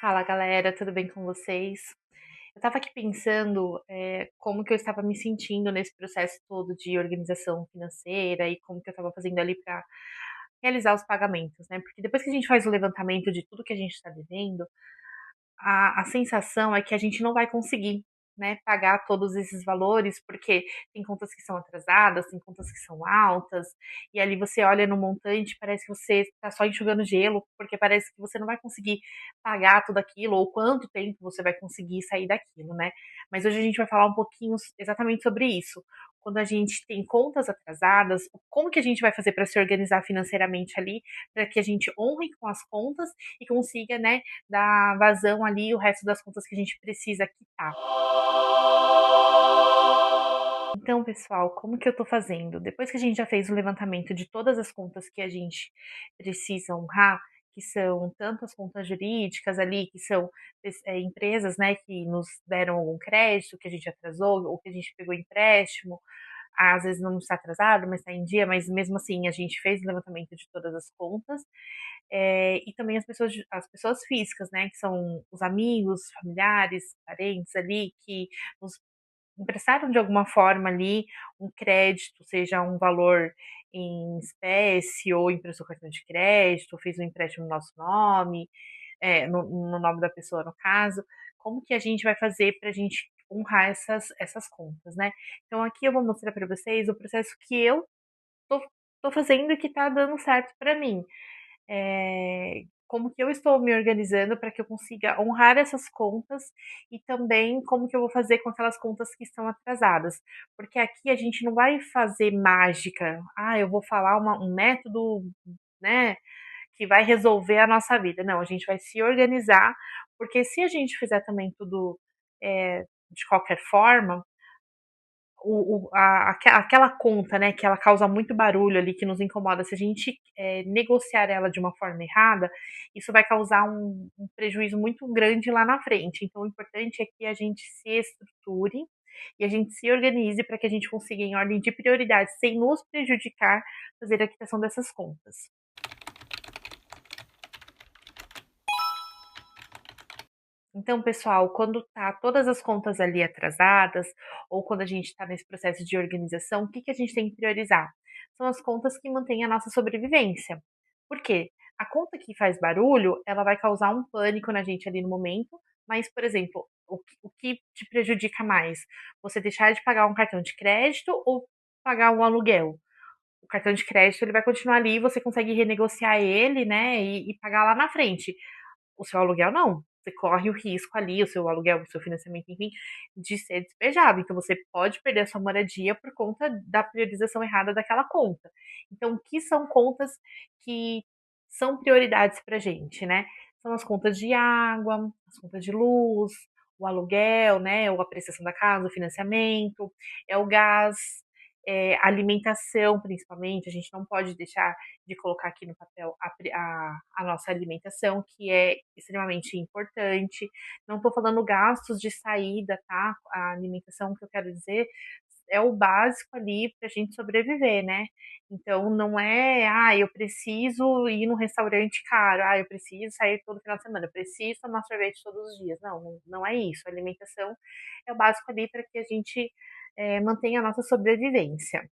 Fala galera, tudo bem com vocês? Eu estava aqui pensando, como que eu estava me sentindo nesse processo todo de organização financeira e como que eu estava fazendo ali para realizar os pagamentos, né? Porque depois que a gente faz o levantamento de tudo que a gente está devendo, a sensação é que a gente não vai conseguir, né, pagar todos esses valores, porque tem contas que são atrasadas, tem contas que são altas, e ali você olha no montante, parece que você está só enxugando gelo, porque parece que você não vai conseguir pagar tudo aquilo, ou quanto tempo você vai conseguir sair daquilo, né? Mas hoje a gente vai falar um pouquinho exatamente sobre isso. Quando a gente tem contas atrasadas, como que a gente vai fazer para se organizar financeiramente ali, para que a gente honre com as contas e consiga, né, dar vazão ali o resto das contas que a gente precisa quitar. Então, pessoal, como que eu tô fazendo? Depois que a gente já fez o levantamento de todas as contas que a gente precisa honrar, que são tanto as contas jurídicas ali, que são empresas, né, que nos deram algum crédito, que a gente atrasou, ou que a gente pegou empréstimo, às vezes não está atrasado, mas está em dia, mas mesmo assim a gente fez o levantamento de todas as contas, e também as pessoas físicas, né, que são os amigos, familiares, parentes ali, que nos emprestaram de alguma forma ali um crédito, seja um valor em espécie, ou emprestou cartão de crédito, ou fez um empréstimo no nosso nome, no nome da pessoa no caso, como que a gente vai fazer para a gente honrar essas contas, né? Então aqui eu vou mostrar para vocês o processo que eu tô, tô fazendo e que tá dando certo para mim. Como que eu estou me organizando para que eu consiga honrar essas contas e também como que eu vou fazer com aquelas contas que estão atrasadas. Porque aqui a gente não vai fazer mágica. Ah, eu vou falar um método, né, que vai resolver a nossa vida. Não, a gente vai se organizar, porque se a gente fizer também tudo de qualquer forma, aquela conta, né, que ela causa muito barulho ali, que nos incomoda, se a gente negociar ela de uma forma errada, isso vai causar um prejuízo muito grande lá na frente. Então, o importante é que a gente se estruture e a gente se organize para que a gente consiga, em ordem de prioridade, sem nos prejudicar, fazer a quitação dessas contas. Então, pessoal, quando tá todas as contas ali atrasadas, ou quando a gente está nesse processo de organização, o que que a gente tem que priorizar? São as contas que mantêm a nossa sobrevivência. Por quê? A conta que faz barulho, ela vai causar um pânico na gente ali no momento, mas, por exemplo, o que te prejudica mais? Você deixar de pagar um cartão de crédito ou pagar um aluguel? O cartão de crédito ele vai continuar ali, você consegue renegociar ele, né, e pagar lá na frente. O seu aluguel não. Você corre o risco ali, o seu aluguel, o seu financiamento, enfim, de ser despejado. Então você pode perder a sua moradia por conta da priorização errada daquela conta. Então, o que são contas que são prioridades para gente, né? São as contas de água, as contas de luz, o aluguel, né? Ou a prestação da casa, o financiamento, é o gás, alimentação, principalmente. A gente não pode deixar de colocar aqui no papel a nossa alimentação, que é extremamente importante. Não estou falando gastos de saída, tá? A alimentação que eu quero dizer é o básico ali para a gente sobreviver, né? Então não é, eu preciso ir num restaurante caro, eu preciso sair todo final de semana, eu preciso tomar sorvete todos os dias. Não, não é isso. A alimentação é o básico ali para que a gente mantenha a nossa sobrevivência.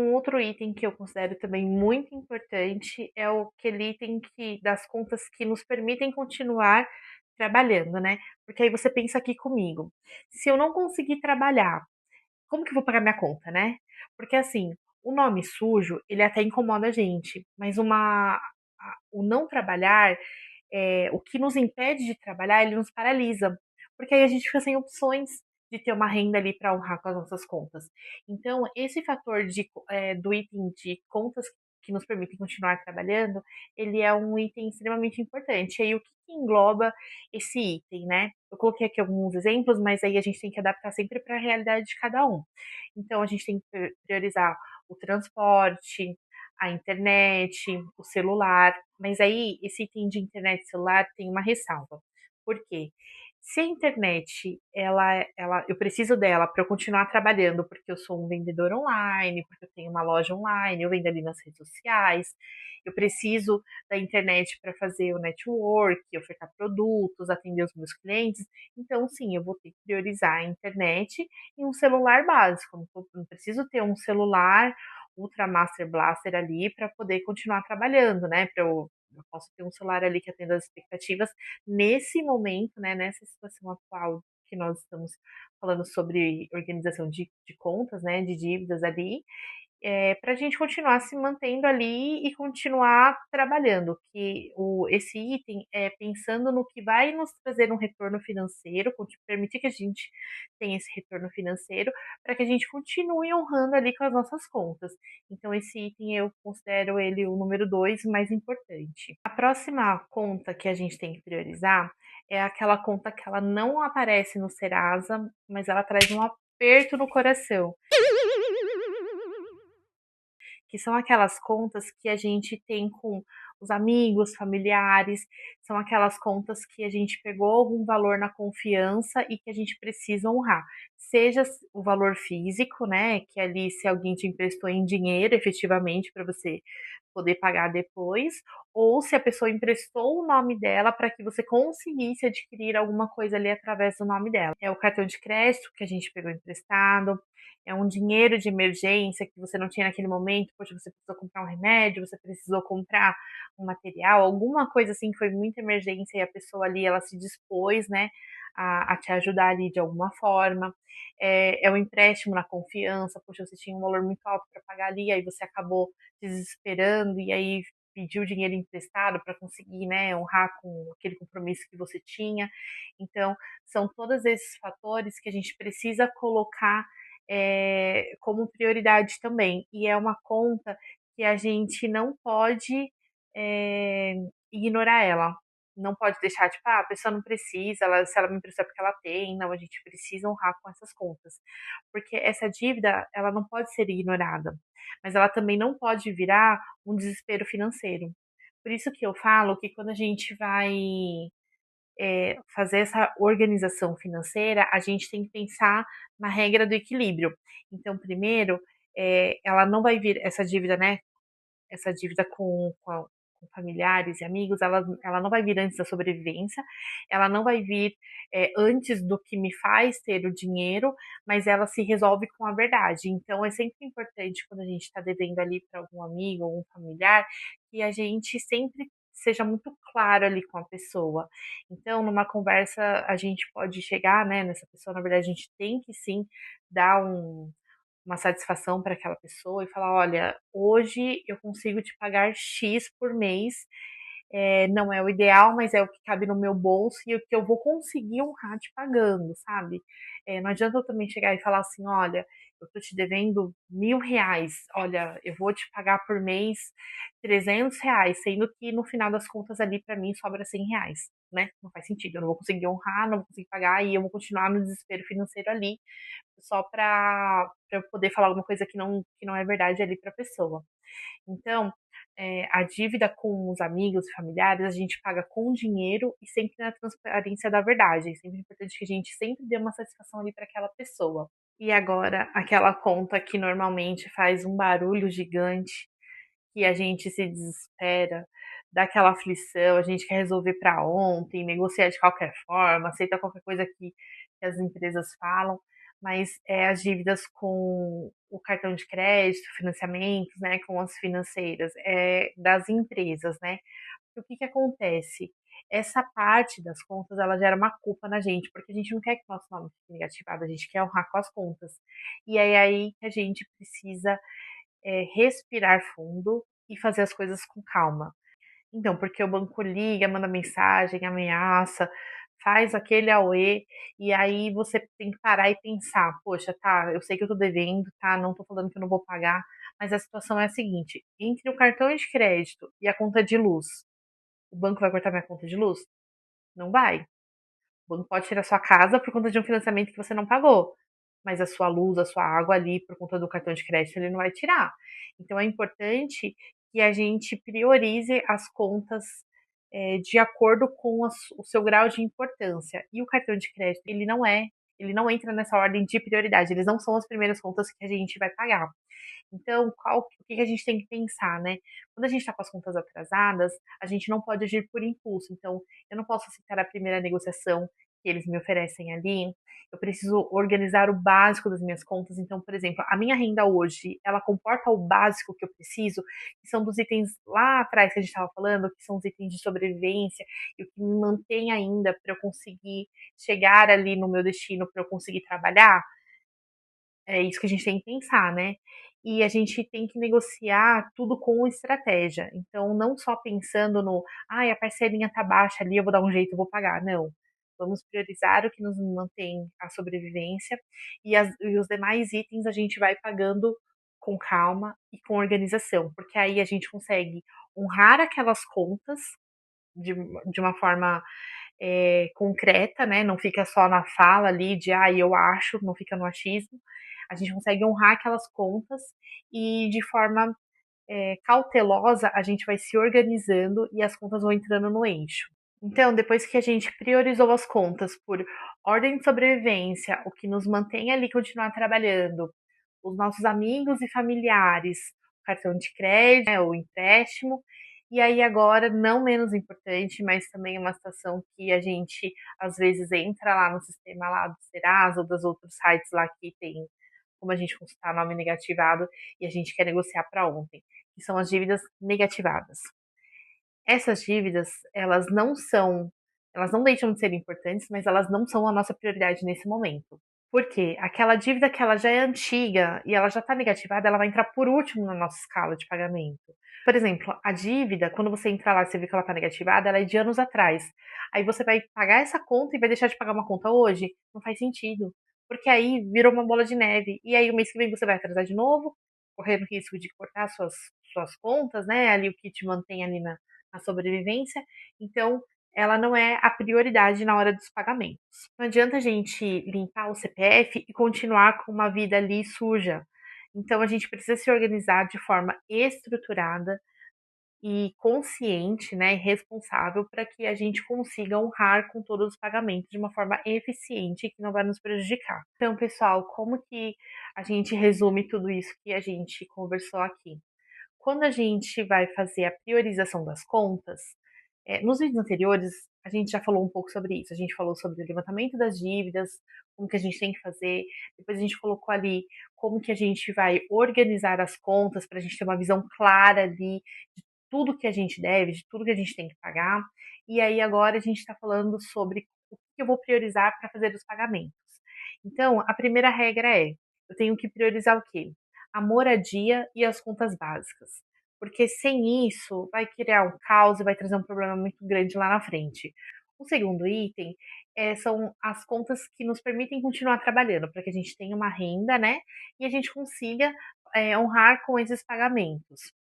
Um outro item que eu considero também muito importante é aquele item das contas que nos permitem continuar trabalhando, né? Porque aí você pensa aqui comigo, se eu não conseguir trabalhar, como que eu vou pagar minha conta, né? Porque assim, o nome sujo, ele até incomoda a gente, mas o não trabalhar, o que nos impede de trabalhar, ele nos paralisa, porque aí a gente fica sem opções de ter uma renda ali para honrar com as nossas contas. Então, esse fator do item de contas que nos permitem continuar trabalhando, ele é um item extremamente importante. E aí, o que engloba esse item, né? Eu coloquei aqui alguns exemplos, mas aí a gente tem que adaptar sempre para a realidade de cada um. Então, a gente tem que priorizar o transporte, a internet, o celular, mas aí esse item de internet e celular tem uma ressalva. Por quê? Se a internet, eu preciso dela para eu continuar trabalhando, porque eu sou um vendedor online, porque eu tenho uma loja online, eu vendo ali nas redes sociais, eu preciso da internet para fazer o network, ofertar produtos, atender os meus clientes. Então, sim, eu vou ter que priorizar a internet e um celular básico. Não preciso ter um celular Ultra Master Blaster ali para poder continuar trabalhando, né? Eu posso ter um celular ali que atenda as expectativas nesse momento, né, nessa situação atual que nós estamos falando sobre organização de contas, né, de dívidas ali, para a gente continuar se mantendo ali e continuar trabalhando, que esse item é pensando no que vai nos trazer um retorno financeiro, permitir que a gente tenha esse retorno financeiro, para que a gente continue honrando ali com as nossas contas. Então, esse item eu considero ele o número 2 mais importante. A próxima conta que a gente tem que priorizar é aquela conta que ela não aparece no Serasa, mas ela traz um aperto no coração, que são aquelas contas que a gente tem com os amigos, familiares, são aquelas contas que a gente pegou algum valor na confiança e que a gente precisa honrar. Seja o valor físico, né, que ali se alguém te emprestou em dinheiro efetivamente para você poder pagar depois, ou se a pessoa emprestou o nome dela para que você conseguisse adquirir alguma coisa ali através do nome dela. É o cartão de crédito que a gente pegou emprestado, é um dinheiro de emergência que você não tinha naquele momento, poxa, você precisou comprar um remédio, você precisou comprar um material, alguma coisa assim que foi muita emergência e a pessoa ali ela se dispôs, né, a te ajudar ali de alguma forma. É um empréstimo na confiança, poxa, você tinha um valor muito alto para pagar ali, aí você acabou desesperando e aí pediu dinheiro emprestado para conseguir, né, honrar com aquele compromisso que você tinha. Então, são todos esses fatores que a gente precisa colocar como prioridade também. E é uma conta que a gente não pode é, ignorar ela. Não pode deixar, tipo, a pessoa não precisa, se ela me emprestou é porque ela tem. Não, a gente precisa honrar com essas contas. Porque essa dívida, ela não pode ser ignorada. Mas ela também não pode virar um desespero financeiro. Por isso que eu falo que quando a gente vai fazer essa organização financeira, a gente tem que pensar na regra do equilíbrio. Então, primeiro, ela não vai vir, essa dívida, né? Essa dívida com familiares e amigos, ela não vai vir antes da sobrevivência, ela não vai vir antes do que me faz ter o dinheiro, mas ela se resolve com a verdade. Então, é sempre importante quando a gente está devendo ali para algum amigo ou um familiar, que a gente sempre seja muito claro ali com a pessoa. Então, numa conversa, a gente pode chegar, né, nessa pessoa, na verdade, a gente tem que sim dar uma satisfação para aquela pessoa e falar: olha, hoje eu consigo te pagar X por mês, não é o ideal, mas é o que cabe no meu bolso e o que eu vou conseguir honrar te pagando, sabe? Não adianta eu também chegar e falar assim: olha, eu tô te devendo R$ 1.000, olha, eu vou te pagar por mês R$ 300, sendo que no final das contas ali para mim sobra R$ 100, né? Não faz sentido, eu não vou conseguir honrar, não vou conseguir pagar e eu vou continuar no desespero financeiro ali só para eu poder falar alguma coisa que não é verdade ali para a pessoa. Então, a dívida com os amigos e familiares a gente paga com dinheiro e sempre na transparência da verdade. É sempre importante que a gente sempre dê uma satisfação ali para aquela pessoa. E agora, aquela conta que normalmente faz um barulho gigante, que a gente se desespera, dá aquela aflição, a gente quer resolver para ontem, negociar de qualquer forma, aceita qualquer coisa que as empresas falam, mas é as dívidas com o cartão de crédito, financiamentos, né, com as financeiras, das empresas, né? O que que acontece? Essa parte das contas, ela gera uma culpa na gente, porque a gente não quer que o nosso nome fique negativado, a gente quer honrar com as contas. E é aí que a gente precisa respirar fundo e fazer as coisas com calma. Então, porque o banco liga, manda mensagem, ameaça, faz aquele auê, e aí você tem que parar e pensar, poxa, tá, eu sei que eu tô devendo, tá, não tô falando que eu não vou pagar, mas a situação é a seguinte, entre o cartão de crédito e a conta de luz, o banco vai cortar minha conta de luz? Não vai. O banco pode tirar sua casa por conta de um financiamento que você não pagou, mas a sua luz, a sua água ali, por conta do cartão de crédito, ele não vai tirar. Então é importante que a gente priorize as contas de acordo com o seu grau de importância. E o cartão de crédito, ele não entra nessa ordem de prioridade, eles não são as primeiras contas que a gente vai pagar. Então, o que a gente tem que pensar, né? Quando a gente está com as contas atrasadas, a gente não pode agir por impulso. Então, eu não posso aceitar a primeira negociação que eles me oferecem ali. Eu preciso organizar o básico das minhas contas. Então, por exemplo, a minha renda hoje, ela comporta o básico que eu preciso, que são dos itens lá atrás que a gente estava falando, que são os itens de sobrevivência, e o que me mantém ainda para eu conseguir chegar ali no meu destino, para eu conseguir trabalhar. É isso que a gente tem que pensar, né? E a gente tem que negociar tudo com estratégia. Então, não só pensando no, ai, a parcelinha tá baixa ali, eu vou dar um jeito, eu vou pagar. Não. Vamos priorizar o que nos mantém a sobrevivência e os demais itens a gente vai pagando com calma e com organização, porque aí a gente consegue honrar aquelas contas de, de uma forma concreta, né? Não fica só na fala ali de eu acho, não fica no achismo. A gente consegue honrar aquelas contas e de forma cautelosa a gente vai se organizando e as contas vão entrando no eixo. Então, depois que a gente priorizou as contas por ordem de sobrevivência, o que nos mantém ali continuar trabalhando, os nossos amigos e familiares, o cartão de crédito, né, o empréstimo. E aí agora, não menos importante, mas também uma situação que a gente às vezes entra lá no sistema lá do Serasa ou dos outros sites lá que tem como a gente consultar nome negativado e a gente quer negociar para ontem, que são as dívidas negativadas. Essas dívidas, elas não deixam de ser importantes, mas elas não são a nossa prioridade nesse momento. Porque aquela dívida que ela já é antiga e ela já está negativada, ela vai entrar por último na nossa escala de pagamento. Por exemplo, a dívida, quando você entra lá e você vê que ela está negativada, ela é de anos atrás. Aí você vai pagar essa conta e vai deixar de pagar uma conta hoje? Não faz sentido. Porque aí virou uma bola de neve. E aí o mês que vem você vai atrasar de novo, correndo risco de cortar suas contas, né? Ali o que te mantém ali na sobrevivência. Então, ela não é a prioridade na hora dos pagamentos. Não adianta a gente limpar o CPF e continuar com uma vida ali suja. Então a gente precisa se organizar de forma estruturada e consciente, né, e responsável para que a gente consiga honrar com todos os pagamentos de uma forma eficiente que não vai nos prejudicar. Então, pessoal, como que a gente resume tudo isso que a gente conversou aqui? Quando a gente vai fazer a priorização das contas, nos vídeos anteriores a gente já falou um pouco sobre isso. A gente falou sobre o levantamento das dívidas, como que a gente tem que fazer. Depois a gente colocou ali como que a gente vai organizar as contas para a gente ter uma visão clara ali de tudo que a gente deve, de tudo que a gente tem que pagar. E aí agora a gente está falando sobre o que eu vou priorizar para fazer os pagamentos. Então, a primeira regra é: eu tenho que priorizar o quê? A moradia e as contas básicas. Porque sem isso vai criar um caos e vai trazer um problema muito grande lá na frente. O segundo item são as contas que nos permitem continuar trabalhando, para que a gente tenha uma renda, né? E a gente consiga honrar com esses pagamentos.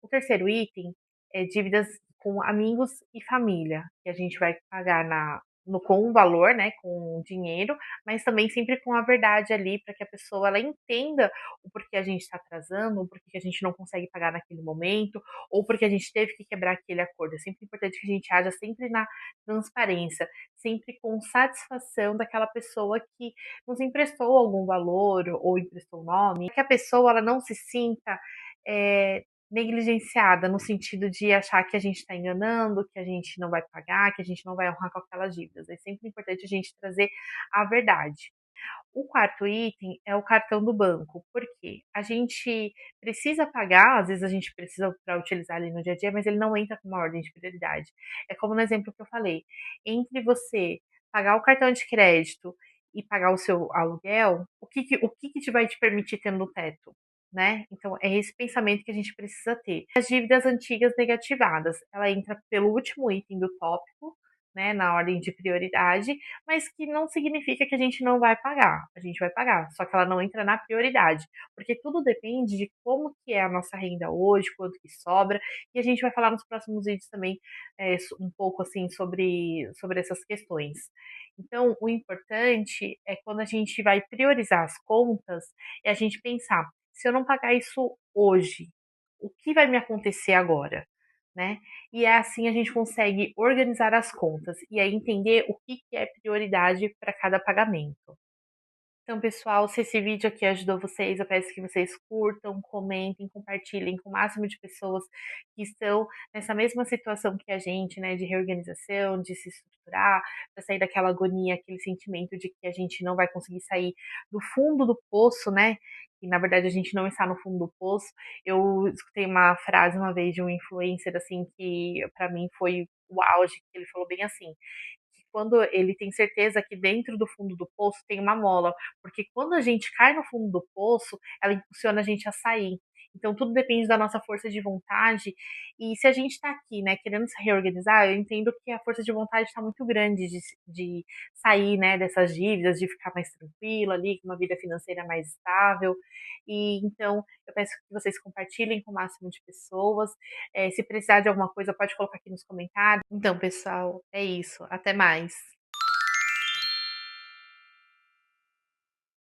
O terceiro item é dívidas com amigos e família, que a gente vai pagar com um valor, né, com dinheiro, mas também sempre com a verdade ali, para que a pessoa ela entenda o porquê a gente está atrasando, o porquê a gente não consegue pagar naquele momento, ou porque a gente teve que quebrar aquele acordo. É sempre importante que a gente haja sempre na transparência, sempre com satisfação daquela pessoa que nos emprestou algum valor ou emprestou o nome, que a pessoa ela não se sinta é, negligenciada no sentido de achar que a gente está enganando, que a gente não vai pagar, que a gente não vai honrar com aquelas dívidas. É sempre importante a gente trazer a verdade. O quarto item é o cartão do banco, porque a gente precisa pagar, às vezes a gente precisa para utilizar ali no dia a dia, mas ele não entra com uma ordem de prioridade. É como no exemplo que eu falei, entre você pagar o cartão de crédito e pagar o seu aluguel, o que te vai te permitir ter no teto? Né? Então, é esse pensamento que a gente precisa ter. As dívidas antigas negativadas, ela entra pelo último item do tópico, né, na ordem de prioridade, mas que não significa que a gente não vai pagar. A gente vai pagar, só que ela não entra na prioridade, porque tudo depende de como que é a nossa renda hoje, quanto que sobra, e a gente vai falar nos próximos vídeos também um pouco assim sobre essas questões. Então, o importante é quando a gente vai priorizar as contas, é a gente pensar, se eu não pagar isso hoje, o que vai me acontecer agora? né? E é assim a gente consegue organizar as contas e aí entender o que que é prioridade para cada pagamento. Então, pessoal, se esse vídeo aqui ajudou vocês, eu peço que vocês curtam, comentem, compartilhem com o máximo de pessoas que estão nessa mesma situação que a gente, né, de reorganização, de se estruturar, para sair daquela agonia, aquele sentimento de que a gente não vai conseguir sair do fundo do poço, né? E na verdade a gente não está no fundo do poço. Eu escutei uma frase uma vez de um influencer assim que para mim foi o auge, que ele falou bem assim: que quando ele tem certeza que dentro do fundo do poço tem uma mola, porque quando a gente cai no fundo do poço, ela impulsiona a gente a sair. Então tudo depende da nossa força de vontade. E se a gente está aqui, né, querendo se reorganizar, eu entendo que a força de vontade está muito grande de sair, né, dessas dívidas, de ficar mais tranquilo ali, com uma vida financeira mais estável. E então eu peço que vocês compartilhem com o máximo de pessoas. Se precisar de alguma coisa, pode colocar aqui nos comentários. Então, pessoal, é isso. Até mais.